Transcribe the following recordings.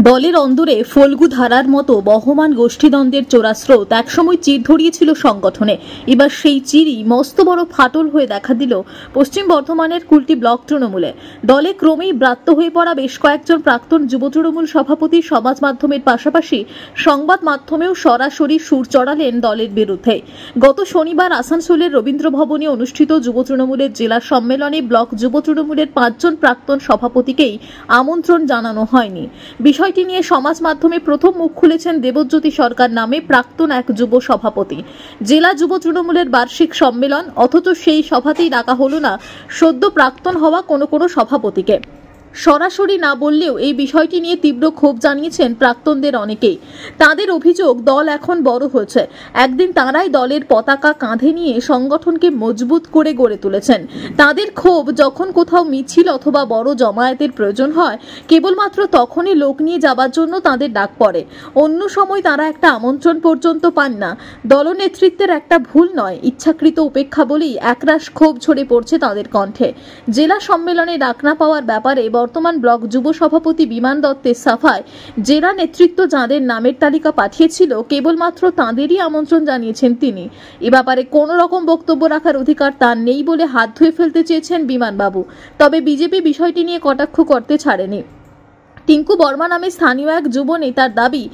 দলের অন্দরে ফল্গু ধারার মতো বহমান গোষ্ঠীদ্বন্দ্বের চোরাস্রোত একসময় চির ধরিয়েছিল সংগঠনে। এবার সেই চিরই মস্ত বড় ফাটল হয়ে দেখা দিল পশ্চিম বর্ধমানের কুলটি ব্লক তৃণমূলে। দলে ক্রমেই ব্রাত্য হয়ে পড়া বেশ কয়েকজন প্রাক্তন যুব তৃণমূল সভাপতি সমাজ মাধ্যমের পাশাপাশি সংবাদ মাধ্যমেও সরাসরি সুর চড়ালেন দলের বিরুদ্ধে। গত শনিবার আসানসোলের রবীন্দ্র ভবনে অনুষ্ঠিত যুব তৃণমূলের জেলা সম্মেলনে ব্লক যুব তৃণমূলের 5 জন প্রাক্তন সভাপতিকেই আমন্ত্রণ জানানো হয়নি। বিষয়টি নিয়ে সমাজ মাধ্যমে প্রথম মুখ খুলেছেন দেবজ্যোতি সরকার নামে প্রাক্তন এক যুব সভাপতি। জেলা যুব তৃণমূলের বার্ষিক সম্মেলন, অথচ সেই সভাতেই ডাকা হলো না সদ্য প্রাক্তন হওয়া কোনো সভাপতিকে। সরাসরি না বললেও এই বিষয়টি নিয়ে তীব্র ক্ষোভ জানিয়েছেন প্রাক্তনদের অনেকেই। তাদের অভিযোগ, দল এখন বড় হয়েছে, একদিন তারাই দলের পতাকা কাঁধে নিয়ে সংগঠনকে মজবুত করে গড়ে তুলেছেন। তাদের ক্ষোভ, যখন কোথাও মিছিল অথবা বড় জমায়েতের প্রয়োজন হয় কেবলমাত্র তখনই লোক নিয়ে যাবার জন্য তাদের ডাক পড়ে, অন্য সময় তারা একটা আমন্ত্রণ পর্যন্ত পান না। দলনেতৃত্বের একটা ভুল নয়, ইচ্ছাকৃত উপেক্ষা বলেই একরাশ ক্ষোভ ঝরে পড়ছে তাদের কণ্ঠে। জেলা সম্মেলনে ডাক না পাওয়ার ব্যাপারে বর্তমান ব্লক যুব সভাপতি বিমান দত্তের সাফায়, জেলা নেতৃত্ব যাঁদের নামের তালিকা পাঠিয়েছিল কেবলমাত্র তাঁদেরই আমন্ত্রণ জানিয়েছেন তিনি। এ ব্যাপারে কোনো রকম বক্তব্য রাখার অধিকার তার নেই বলে হাত ধুয়ে ফেলতে চেয়েছেন বিমানবাবু। তবে বিজেপি বিষয়টি নিয়ে কটাক্ষ করতে ছাড়েনি। টিঙ্কু বর্মা নামে স্থানীয় এক যুব নেতার দাবি,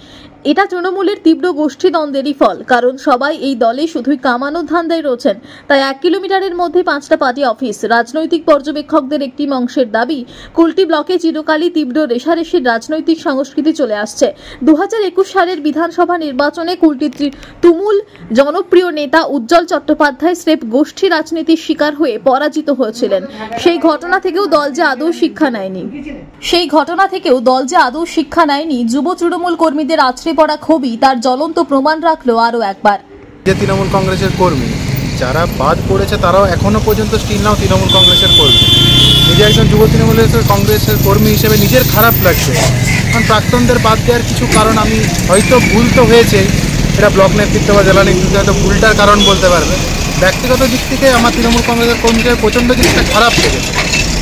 এটা তৃণমূলের তীব্র গোষ্ঠীদ্বন্দ্বেরই ফল। কারণ সবাই এই দলে শুধুই কামানোর ধান্দায় রয়েছেন। তাই 1 কিলোমিটারের মধ্যে 5টা পার্টি অফিস। রাজনৈতিক পর্যবেক্ষকদের একটি অংশের দাবি, কুলটি ব্লকে চিরকালই তীব্র রেশারেশির রাজনৈতিক সংস্কৃতি চলে আসছে। 2021 সালের বিধানসভা নির্বাচনে কুলটির তুমুল জনপ্রিয় নেতা উজ্জ্বল চট্টোপাধ্যায় স্রেফ গোষ্ঠী রাজনীতির শিকার হয়ে পরাজিত হয়েছিলেন। সেই ঘটনা থেকেও দল যে আদৌ শিক্ষা নেয়নি যুব তৃণমূল কর্মীদের আছড়ে পড়া ক্ষোভই তার জ্বলন্ত প্রমাণ রাখলো আরো একবার। যে তৃণমূল কংগ্রেসের কর্মী যারা বাদ পড়েছে তারাও এখনো পর্যন্ত স্টিল নাও তৃণমূল কংগ্রেসের কর্মী। নিজে একজন যুব তৃণমূল কংগ্রেসের কর্মী হিসেবে নিজের খারাপ লাগছে, কারণ প্রাক্তনদের বাদ দেওয়ার কিছু কারণ আমি হয়তো ভুল তো হয়েছে, এটা ব্লক নেতৃত্ব বা জেলা নেতৃত্ব হয়তো ভুলটার কারণ বলতে পারবে। ব্যক্তিগত দিক থেকে আমার তৃণমূল কংগ্রেসের কর্মীদের প্রচণ্ড জিনিসটা খারাপ লেগেছে,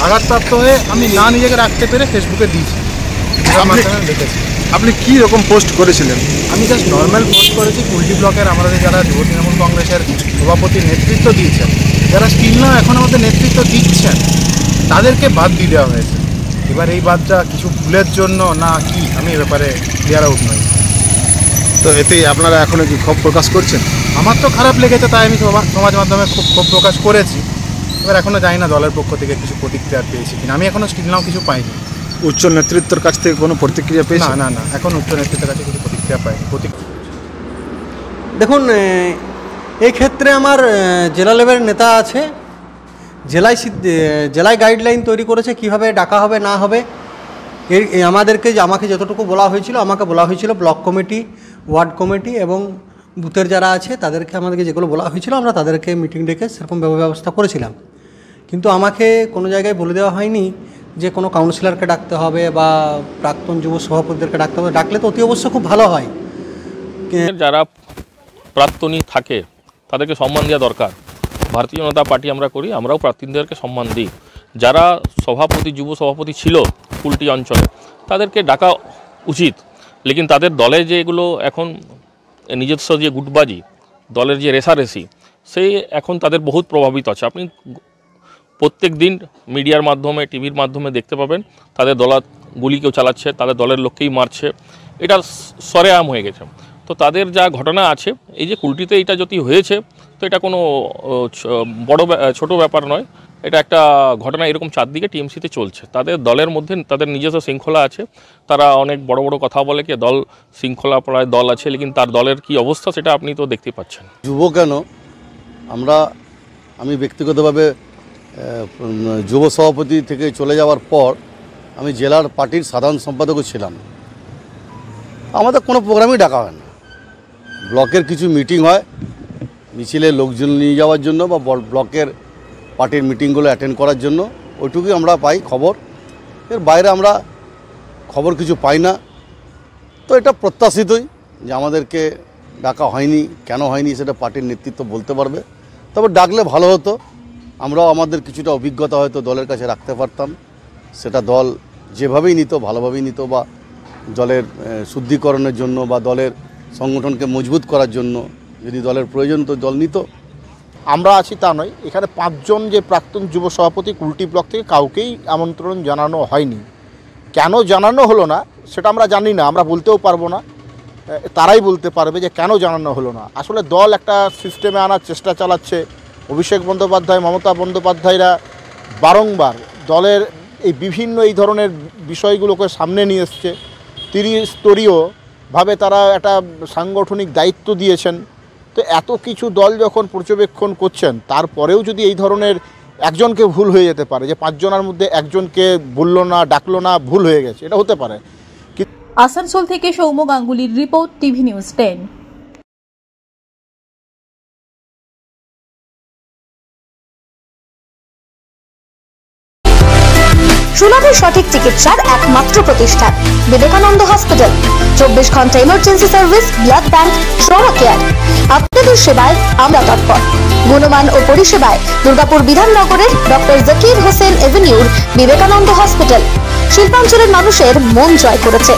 আঘাতপ্রাপ্ত হয়ে আমি না নিজেকে রাখতে পেরে ফেসবুকে দিয়েছি, দেখেছি। আপনি কি রকম পোস্ট করেছিলেন? আমি জাস্ট নর্মাল পোস্ট করেছি। কুলটি ব্লকের আমাদের যারা যুব তৃণমূল কংগ্রেসের সভাপতি নেতৃত্ব দিয়েছেন, যারা স্টিল না এখন আমাদের নেতৃত্ব দিচ্ছেন, তাদেরকে বাদ দিয়ে দেওয়া হয়েছে। এবার এই বাদটা কিছু ভুলের জন্য না কি, আমি এ ব্যাপারে ক্লিয়ার আউট নই। তো এতেই আপনারা এখনো কি ক্ষোভ প্রকাশ করছেন? আমার তো খারাপ লেগেছে, তাই আমি সমাজ মাধ্যমে খুব ক্ষোভ প্রকাশ করেছি। এবার এখনও জানি না দলের পক্ষ থেকে কিছু প্রতিক্রিয়া পেয়েছি কিনা, আমি এখনও স্টিল নাও কিছু পাইনি। উচ্চ নেতৃত্বের কাছ থেকে কোনো প্রতিক্রিয়া পেয়েছি? না, এখন উচ্চ নেতৃত্বের কাছে কিছু প্রতিক্রিয়া পাইনি। দেখুন, এই ক্ষেত্রে আমার জেলা লেভেলের নেতা আছে, জেলায় গাইডলাইন তৈরি করেছে কিভাবে ডাকা হবে না হবে। আমাকে যতটুকু বলা হয়েছিল, ব্লক কমিটি, ওয়ার্ড কমিটি এবং বুথের যারা আছে আমাদেরকে যেগুলো বলা হয়েছিল আমরা তাদেরকে মিটিং ডেকে সেরকম ব্যবস্থা করেছিলাম। কিন্তু আমাকে কোনো জায়গায় বলে দেওয়া হয়নি যে কোনো কাউন্সিলরকে ডাকতে হবে বা প্রাক্তন যুব সভাপতিদেরকে ডাকতে হবে। ডাকলে তো অতি অবশ্য খুব ভালো হয়। যারা প্রাক্তনী থাকে তাদেরকে সম্মান দেওয়া দরকার। ভারতীয় জনতা পার্টি আমরা করি, আমরাও প্রাক্তনীদেরকে সম্মান দিই। যারা যুব সভাপতি ছিল কুলটি অঞ্চলে, তাদেরকে ডাকা উচিত। লেকিন তাদের দলে যে এগুলো এখন নিজস্ব যে গুটবাজি, দলের যে রেশারেশি, সেই এখন তাদের বহুত প্রভাবিত আছে। আপনি প্রত্যেক দিন মিডিয়ার মাধ্যমে, টিভির মাধ্যমে দেখতে পাবেন তাদের দলা গুলি কেউ চালাচ্ছে, তাদের দলের লোককেই মারছে। এটা সরেআম হয়ে গেছে। তো তাদের যা ঘটনা আছে, এই যে কুলটিতে এটা যদি হয়েছে, তো এটা কোনো ছোট ব্যাপার নয়। এটা একটা ঘটনা এরকম চারদিকে টিএমসিতে চলছে। তাদের দলের মধ্যে তাদের নিজস্ব শৃঙ্খলা আছে। তারা অনেক বড় কথা বলে কি দল শৃঙ্খলা প্রায় দল আছে, লেকিন তার দলের কি অবস্থা সেটা আপনি তো দেখতে পাচ্ছেন। যুব কেন, আমি ব্যক্তিগতভাবে যুব সভাপতি থেকে চলে যাওয়ার পর আমি জেলার পার্টির সাধারণ সম্পাদকও ছিলাম। আমাদের কোনো প্রোগ্রামই ডাকা হয় না। ব্লকের কিছু মিটিং হয়, মিছিলে লোকজন নিয়ে যাওয়ার জন্য বা ব্লকের পার্টির মিটিংগুলো অ্যাটেন্ড করার জন্য, ওইটুকুই আমরা পাই খবর। এর বাইরে আমরা খবর কিছু পাই না। তো এটা প্রত্যাশিতই যে আমাদেরকে ডাকা হয়নি, কেন হয়নি সেটা পার্টির নেতৃত্ব বলতে পারবে। তবে ডাকলে ভালো হতো, আমরাও আমাদের কিছুটা অভিজ্ঞতা হয়তো দলের কাছে রাখতে পারতাম। সেটা দল যেভাবেই নিত, ভালোভাবেই নিত বা দলের শুদ্ধিকরণের জন্য বা দলের সংগঠনকে মজবুত করার জন্য যদি দলের প্রয়োজন তো দল নিত। আমরা আছি তা নয়, এখানে 5 জন যে প্রাক্তন যুব সভাপতি কুলটি ব্লক থেকে কাউকেই আমন্ত্রণ জানানো হয়নি। কেন জানানো হলো না সেটা আমরা জানি না, আমরা বলতেও পারবো না, তারাই বলতে পারবে যে কেন জানানো হলো না। আসলে দল একটা সিস্টেমে আনার চেষ্টা চালাচ্ছে। অভিষেক বন্দ্যোপাধ্যায়, মমতা বন্দ্যোপাধ্যায়রা বারংবার দলের এই বিভিন্ন এই ধরনের বিষয়গুলোকে সামনে নিয়ে এসছে। ত্রিস্তরীয়ভাবে তারা একটা সাংগঠনিক দায়িত্ব দিয়েছেন। তো এত কিছু দল যখন পর্যবেক্ষণ করছেন, তারপরেও যদি এই ধরনের একজনকে ভুল হয়ে যেতে পারে, যে 5 জনের মধ্যে একজনকে বললো না, ডাকলো না, ভুল হয়ে গেছে, এটা হতে পারে। আসানসোল থেকে সৌম্য গাঙ্গুলির রিপোর্ট, টিভি নিউজ 10। সুলভের সঠিক চিকিৎসার একমাত্র প্রতিষ্ঠান বিবেকানন্দ হসপিটাল। 24 ঘন্টা emergency service, blood bank, trauma care. আপনাদের সেবায় আমরা তৎপর। গুণমান ও পরিষেবায় দুর্গাপুর বিধাননগরের ডক্টর জাকির হোসেন এভিনিউর বিবেকানন্দ হসপিটাল শিল্পাঞ্চলের মানুষের মন জয় করেছে।